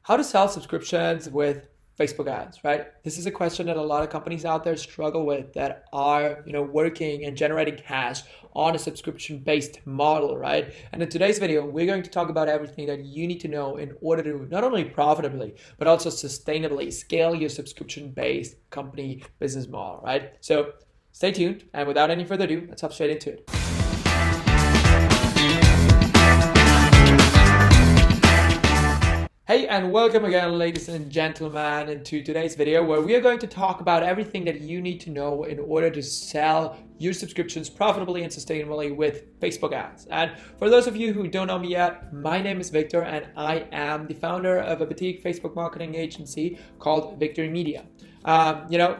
How to sell subscriptions with Facebook ads, right? This is a question that a lot of companies out there struggle with that are, working and generating cash on a subscription-based model, right? And in today's video, we're going to talk about everything that you need to know in order to not only profitably, but also sustainably scale your subscription-based company business model, right? So stay tuned, and without any further ado, let's hop straight into it. Hey, and welcome again, ladies and gentlemen, into today's video where we are going to talk about everything that you need to know in order to sell your subscriptions profitably and sustainably with Facebook ads. And for those of you who don't know me yet, my name is Victor and I am the founder of a boutique Facebook marketing agency called Victory Media.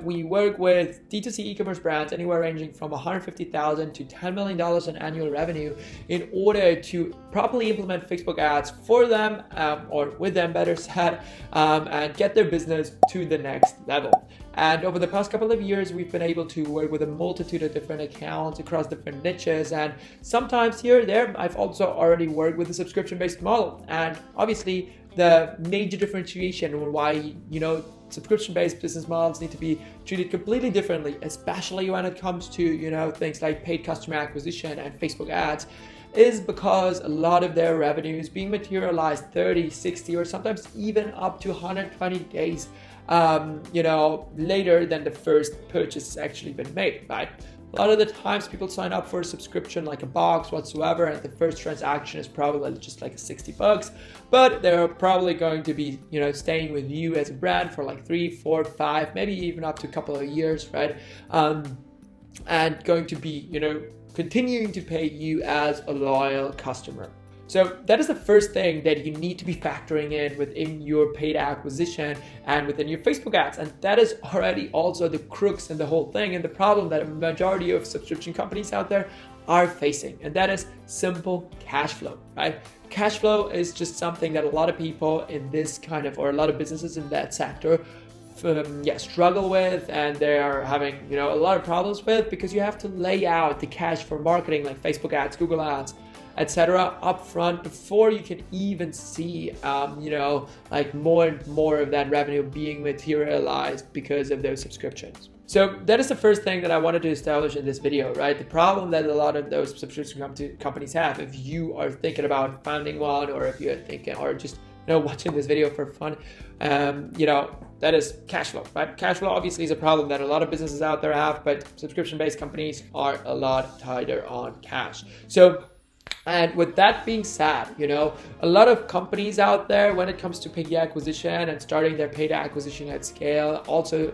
We work with D2C e-commerce brands anywhere ranging from $150,000 to $10 million in annual revenue in order to properly implement Facebook ads for them or with them, better said, and get their business to the next level. And over the past couple of years, we've been able to work with a multitude of different accounts across different niches. And sometimes here or there, I've also already worked with a subscription-based model. And obviously, the major differentiation on why, subscription-based business models need to be treated completely differently, especially when it comes to, things like paid customer acquisition and Facebook ads, is because a lot of their revenue is being materialized 30, 60, or sometimes even up to 120 days, later than the first purchase has actually been made, right? A lot of the times people sign up for a subscription like a box whatsoever, and the first transaction is probably just like $60, but they're probably going to be, staying with you as a brand for like 3, 4, 5, maybe even up to a couple of years, right? And going to be, continuing to pay you as a loyal customer. So that is the first thing that you need to be factoring in within your paid acquisition and within your Facebook ads. And that is already also the crux in the whole thing and the problem that a majority of subscription companies out there are facing. And that is simple cash flow, right? Cash flow is just something that a lot of people in this or a lot of businesses in that sector struggle with, and they are having a lot of problems with, because you have to lay out the cash for marketing like Facebook ads, Google ads, etc. up front before you can even see more and more of that revenue being materialized because of those subscriptions. So that is the first thing that I wanted to establish in this video, right? The problem that a lot of those subscription companies have, if you are thinking about founding one, or if you're thinking or just watching this video for fun, that is cash flow, right? Cash flow obviously is a problem that a lot of businesses out there have, but subscription-based companies are a lot tighter on cash. And with that being said, a lot of companies out there, when it comes to paid acquisition and starting their paid acquisition at scale, also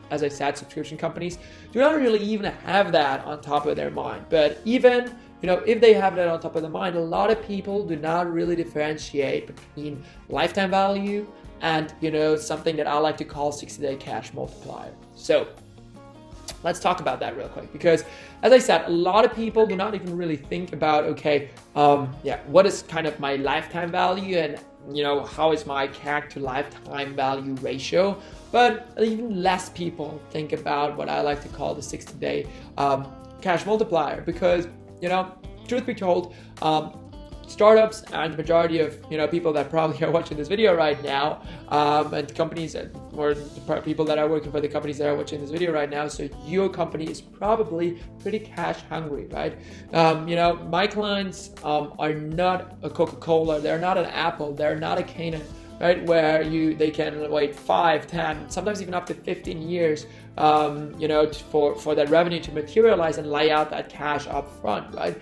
as I said, subscription companies do not really even have that on top of their mind. But even if they have that on top of their mind, a lot of people do not really differentiate between lifetime value and something that I like to call 60-day cash multiplier. So let's talk about that real quick, because as I said, a lot of people do not even really think about, what is kind of my lifetime value, and how is my CAC to lifetime value ratio. But even less people think about what I like to call the 60-day cash multiplier, because truth be told, startups and the majority of people that probably are watching this video right now, and companies or the people that are working for the companies that are watching this video right now, so your company is probably pretty cash hungry, right? My clients are not a Coca-Cola, they're not an Apple, they're not a Canon, right? Where they can wait 5, 10, sometimes even up to 15 years, for that revenue to materialize and lay out that cash up front, right?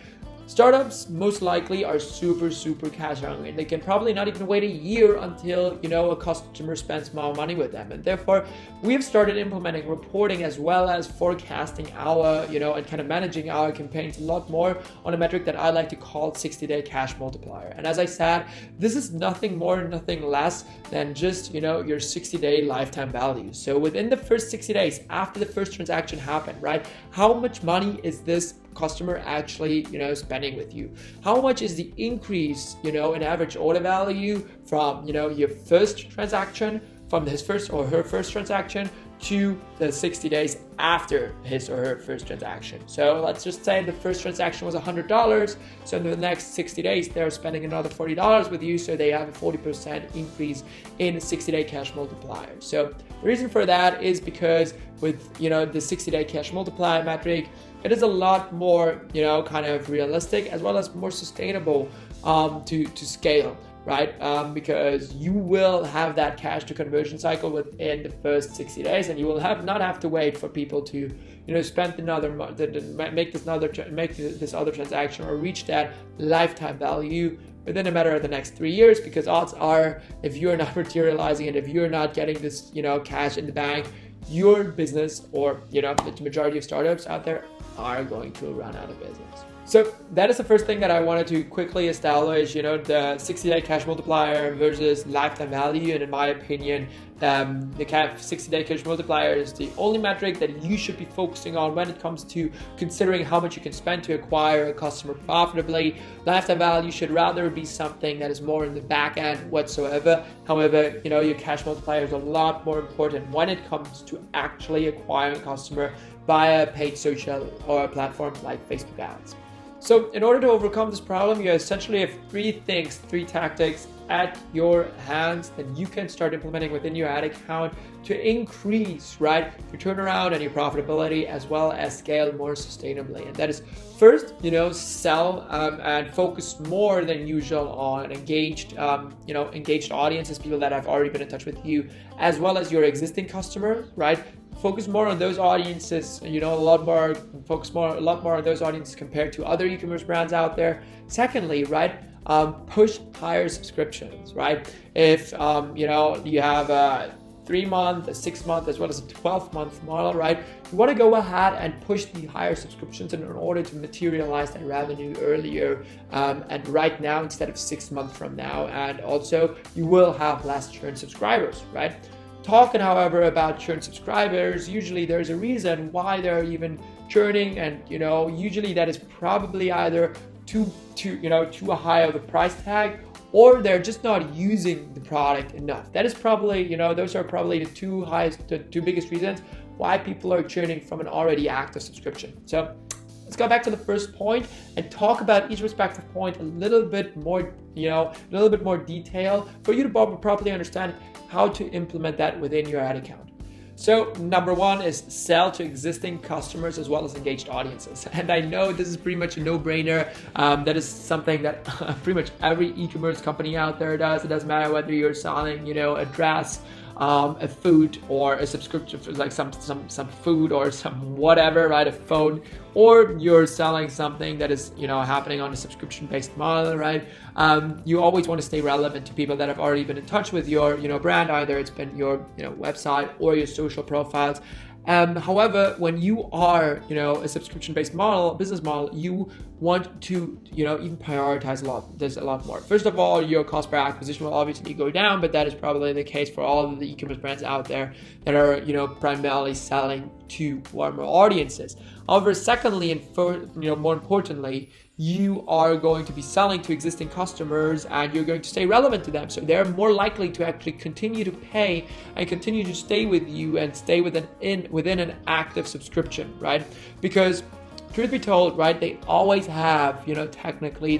Startups most likely are super cash hungry. They can probably not even wait a year until a customer spends more money with them, and therefore we've started implementing reporting as well as forecasting our and kind of managing our campaigns a lot more on a metric that I like to call 60-day cash multiplier. And as I said, this is nothing more, nothing less than just your 60-day lifetime value. So within the first 60 days after the first transaction happened, right, how much money is this customer actually spending with you? How much is the increase in average order value from your first transaction, from his first or her first transaction, to the 60 days after his or her first transaction. So let's just say the first transaction was $100. So in the next 60 days, they're spending another $40 with you. So they have a 40% increase in 60-day cash multiplier. So the reason for that is because with, the 60-day cash multiplier metric, it is a lot more, kind of realistic as well as more sustainable to scale. Right? Because you will have that cash to conversion cycle within the first 60 days, and you will not have to wait for people to, spend make this other transaction or reach that lifetime value within a matter of the next 3 years. Because odds are, if you're not materializing and if you're not getting this, cash in the bank, your business or, the majority of startups out there are going to run out of business. So that is the first thing that I wanted to quickly establish, the 60-day cash multiplier versus lifetime value. And in my opinion, the 60-day cash multiplier is the only metric that you should be focusing on when it comes to considering how much you can spend to acquire a customer profitably. Lifetime value should rather be something that is more in the back end whatsoever. However, your cash multiplier is a lot more important when it comes to actually acquiring a customer via paid social or platforms like Facebook ads. So in order to overcome this problem, you essentially have three tactics at your hands that you can start implementing within your ad account to increase, your turnaround and your profitability, as well as scale more sustainably. And that is first, sell and focus more than usual on engaged audiences, people that have already been in touch with you, as well as your existing customers, Focus more on those audiences, a lot more on those audiences compared to other e-commerce brands out there. Secondly, push higher subscriptions, If, you have a 3-month, a 6-month, as well as a 12-month model, You want to go ahead and push the higher subscriptions in order to materialize that revenue earlier and right now instead of 6 months from now. And also you will have less churn subscribers, Talking, however, about churn subscribers, usually there's a reason why they're even churning, and usually that is probably either too high of a price tag, or they're just not using the product enough. That is probably, those are probably the two biggest reasons why people are churning from an already active subscription. So let's go back to the first point and talk about each respective point a little bit more, detail for you to properly understand how to implement that within your ad account. So number one is sell to existing customers as well as engaged audiences. And I know this is pretty much a no-brainer. That is something that pretty much every e-commerce company out there does. It doesn't matter whether you're selling, a dress, a food, or a subscription for like some food or some whatever, a phone, or you're selling something that is happening on a subscription-based model, you always want to stay relevant to people that have already been in touch with your brand. Either it's been your website or your social profiles. However, when you are, a subscription-based business model, you want to, even prioritize a lot more. First of all, your cost per acquisition will obviously go down, but that is probably the case for all of the e-commerce brands out there that are, primarily selling to warmer audiences. However, secondly, and more importantly, you are going to be selling to existing customers and you're going to stay relevant to them. So they're more likely to actually continue to pay and continue to stay with you and stay within an active subscription, Because truth be told, they always have, technically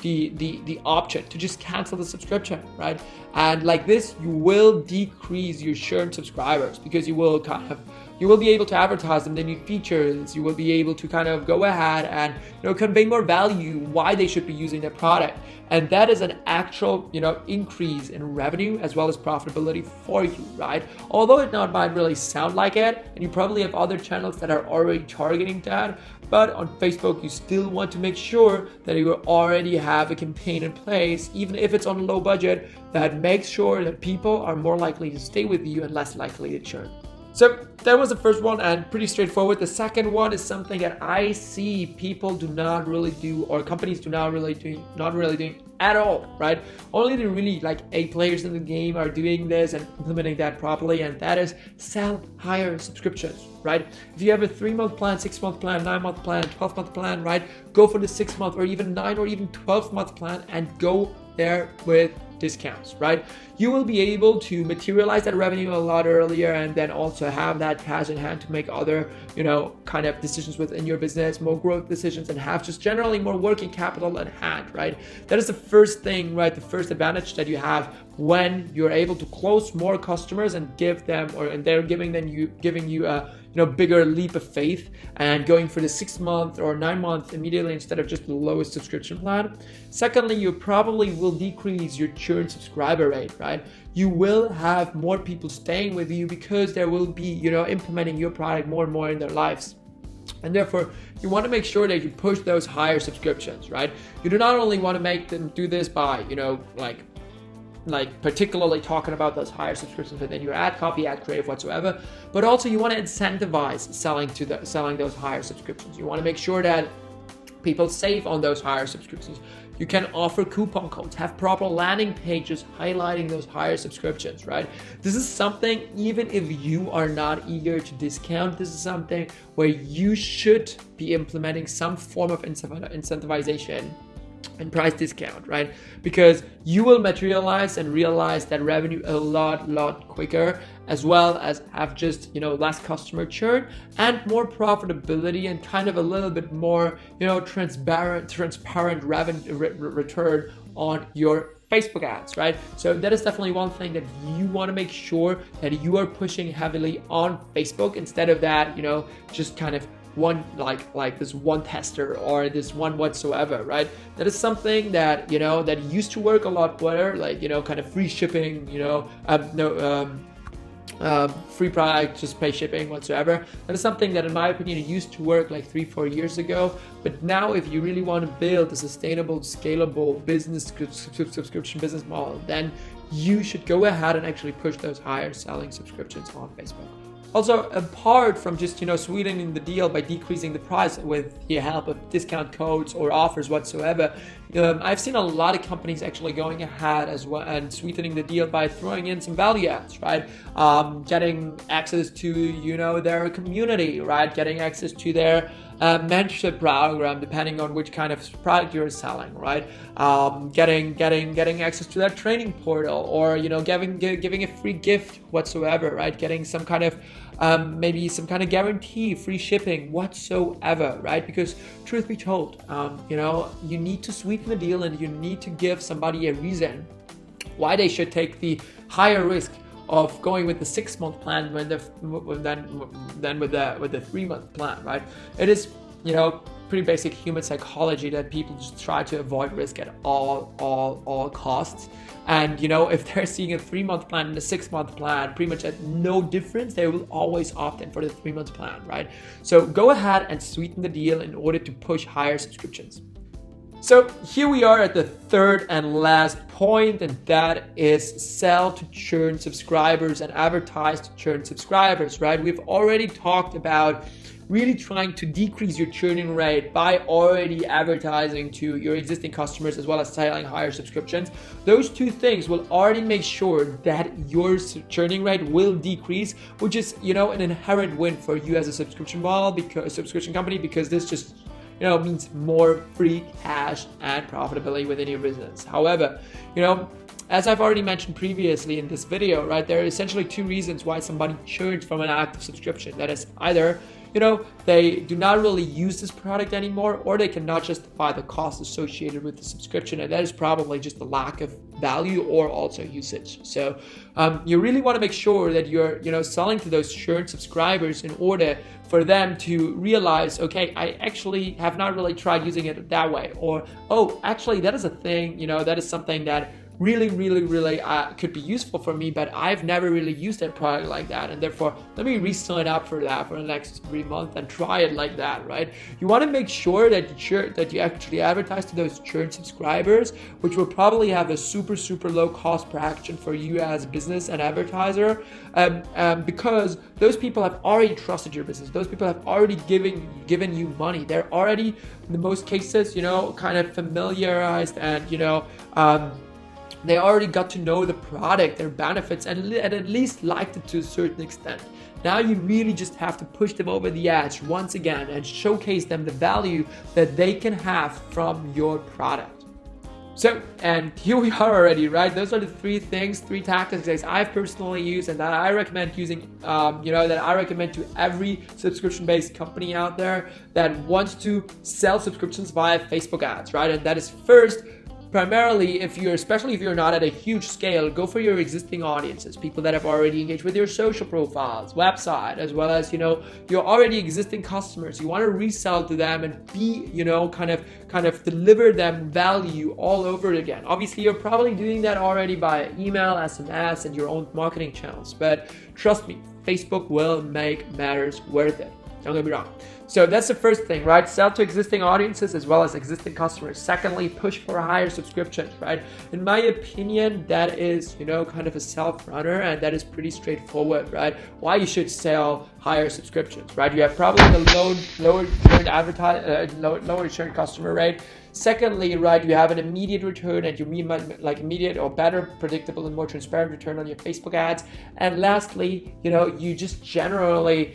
the option to just cancel the subscription, And like this, you will decrease your churn subscribers because you will be able to advertise them the new features. You will be able to kind of go ahead and convey more value why they should be using their product, and that is an actual increase in revenue as well as profitability for you, Although it might really sound like it, and you probably have other channels that are already targeting that, but on Facebook you still want to make sure that you already have a campaign in place, even if it's on a low budget, that makes sure that people are more likely to stay with you and less likely to churn. So that was the first one, and pretty straightforward. The second one is something that I see people do not really do, or companies do not really doing at all, Only the really A players in the game are doing this and implementing that properly, and that is sell higher subscriptions, If you have a 3-month plan, 6-month plan, 9-month plan, 12-month plan, go for the 6-month or even 9 or even 12-month plan and go there with discounts, right? You will be able to materialize that revenue a lot earlier, and then also have that cash in hand to make other, kind of decisions within your business, more growth decisions, and have just generally more working capital at hand, right? That is the first thing, right? The first advantage that you have when you're able to close more customers and give them, and they're giving you a bigger leap of faith and going for the 6 month or 9 month immediately instead of just the lowest subscription plan. Secondly, you probably will decrease your churn subscriber rate, right? You will have more people staying with you because they will be, implementing your product more and more in their lives. And therefore, you want to make sure that you push those higher subscriptions, right? You do not only want to make them do this by, like particularly talking about those higher subscriptions within your ad copy, ad creative, whatsoever, but also you want to incentivize selling those higher subscriptions. You want to make sure that people save on those higher subscriptions. You can offer coupon codes, have proper landing pages highlighting those higher subscriptions, right? This is something, even if you are not eager to discount, this is something where you should be implementing some form of incentivization and price discount, right? Because you will materialize and realize that revenue a lot quicker, as well as have just, less customer churn and more profitability and kind of a little bit more, transparent revenue return on your Facebook ads, right? So that is definitely one thing that you want to make sure that you are pushing heavily on Facebook, instead of that, just kind of one like this one tester or this one whatsoever, right? That is something that that used to work a lot better, like kind of free shipping, free product, just pay shipping whatsoever. That is something that in my opinion used to work like 3-4 years ago. But now if you really want to build a sustainable, scalable business subscription business model, then you should go ahead and actually push those higher selling subscriptions on Facebook. Also, apart from just sweetening the deal by decreasing the price with the help of discount codes or offers whatsoever, I've seen a lot of companies actually going ahead as well and sweetening the deal by throwing in some value adds, right? Getting access to their community, right? Getting access to their mentorship program, depending on which kind of product you're selling, right? Getting access to that training portal, or giving a free gift whatsoever, right? Getting some kind of maybe some kind of guarantee, free shipping whatsoever, right? Because truth be told, you need to sweeten the deal, and you need to give somebody a reason why they should take the higher risk of going with the 6-month plan than with the 3-month plan, right? It is, pretty basic human psychology that people just try to avoid risk at all costs. And if they're seeing a 3-month plan and a 6-month plan pretty much at no difference, they will always opt in for the 3-month plan, right? So go ahead and sweeten the deal in order to push higher subscriptions. So here we are at the third and last point, and that is sell to churn subscribers and advertise to churn subscribers, right? We've already talked about really trying to decrease your churning rate by already advertising to your existing customers as well as selling higher subscriptions. Those two things will already make sure that your churning rate will decrease, which is, an inherent win for you as a subscription company, because this just means more free cash and profitability within your business. However, as I've already mentioned previously in this video, right, there are essentially two reasons why somebody churns from an active subscription. That is either they do not really use this product anymore, or they cannot justify the cost associated with the subscription, and that is probably just the lack of value or also usage. So you really want to make sure that you're selling to those churned subscribers in order for them to realize, okay, I actually have not really tried using it that way, or oh, actually that is a thing, that is something that really could be useful for me, but I've never really used that product like that, and therefore let me re-sign up for that for the next 3 months and try it like that, right? You want to make sure that you actually advertise to those churned subscribers, which will probably have a super low cost per action for you as a business and advertiser, because those people have already trusted your business. Those people have already given you money. They're already, in the most cases, kind of familiarized, and they already got to know the product, their benefits, and at least liked it to a certain extent. Now you really just have to push them over the edge once again and showcase them the value that they can have from your product. So, and here we are already, right? Those are the three tactics that I've personally used and that I recommend using, that I recommend to every subscription-based company out there that wants to sell subscriptions via Facebook ads, right? And that is first, primarily, especially if you're not at a huge scale, go for your existing audiences, people that have already engaged with your social profiles, website, as well as, your already existing customers. You want to resell to them and be, kind of deliver them value all over again. Obviously, you're probably doing that already by email, SMS, and your own marketing channels. But trust me, Facebook will make matters worth it. Don't get me wrong. So that's the first thing, right? Sell to existing audiences as well as existing customers. Secondly, push for higher subscriptions, right? In my opinion, that is, kind of a self-runner, and that is pretty straightforward, right? Why you should sell higher subscriptions, right? You have probably the lower churn customer rate. Secondly, right, you have an immediate return and you mean like immediate or better, predictable and more transparent return on your Facebook ads. And lastly, you just generally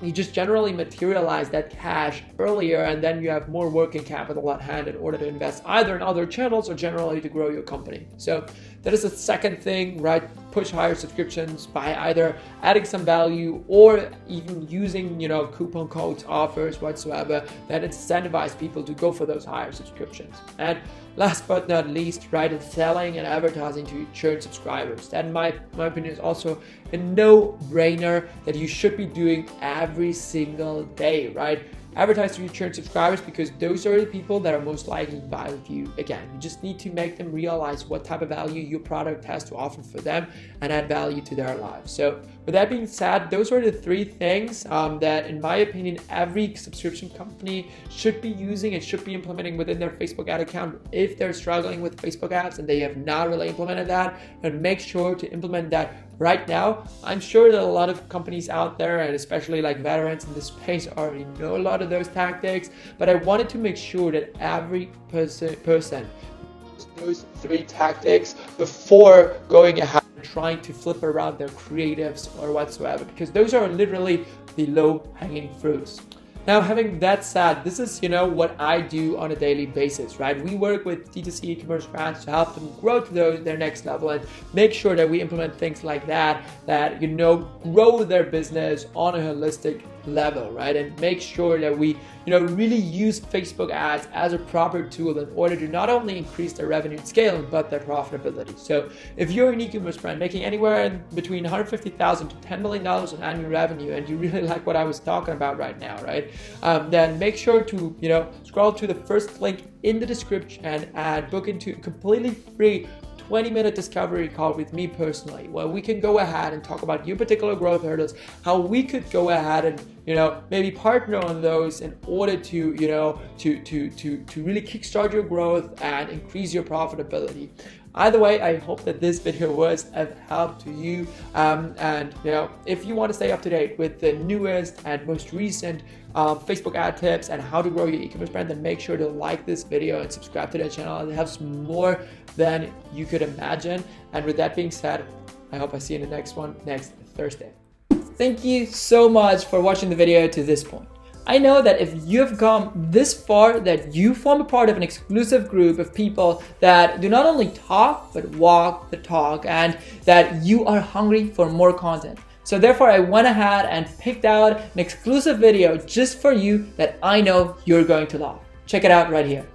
materialize that cash earlier, and then you have more working capital at hand in order to invest either in other channels or generally to grow your company. So that is the second thing, right? Push higher subscriptions by either adding some value or even using, coupon codes, offers, whatsoever that incentivize people to go for those higher subscriptions. And last but not least, right, is selling and advertising to churn subscribers. That in my opinion is also a no-brainer that you should be doing every single day, right? Advertise to your churn subscribers because those are the people that are most likely to buy with you again. You just need to make them realize what type of value your product has to offer for them and add value to their lives. So with that being said, those are the three things that in my opinion, every subscription company should be using and should be implementing within their Facebook ad account if they're struggling with Facebook ads and they have not really implemented that, and make sure to implement that right now. I'm sure that a lot of companies out there, and especially like veterans in this space, already know a lot of those tactics, but I wanted to make sure that every person those three tactics before going ahead and trying to flip around their creatives or whatsoever, because those are literally the low-hanging fruits. Now, having that said, this is, what I do on a daily basis, right? We work with D2C e-commerce brands to help them grow to their next level and make sure that we implement things like that grow their business on a holistic level, right? And make sure that we, really use Facebook ads as a proper tool in order to not only increase their revenue and scale, but their profitability. So if you're an e-commerce brand making anywhere in between $150,000 to $10 million in annual revenue, and you really like what I was talking about right now, right? Then make sure to, scroll to the first link in the description and book into a completely free 20-minute discovery call with me personally, where we can go ahead and talk about your particular growth hurdles, how we could go ahead and maybe partner on those in order to to really kickstart your growth and increase your profitability. Either way, I hope that this video was of help to you. And if you want to stay up to date with the newest and most recent Facebook ad tips and how to grow your e-commerce brand, then make sure to like this video and subscribe to the channel. It helps more than you could imagine. And with that being said, I hope I see you in the next one next Thursday. Thank you so much for watching the video to this point. I know that if you have come this far, that you form a part of an exclusive group of people that do not only talk, but walk the talk, and that you are hungry for more content. So therefore, I went ahead and picked out an exclusive video just for you that I know you're going to love. Check it out right here.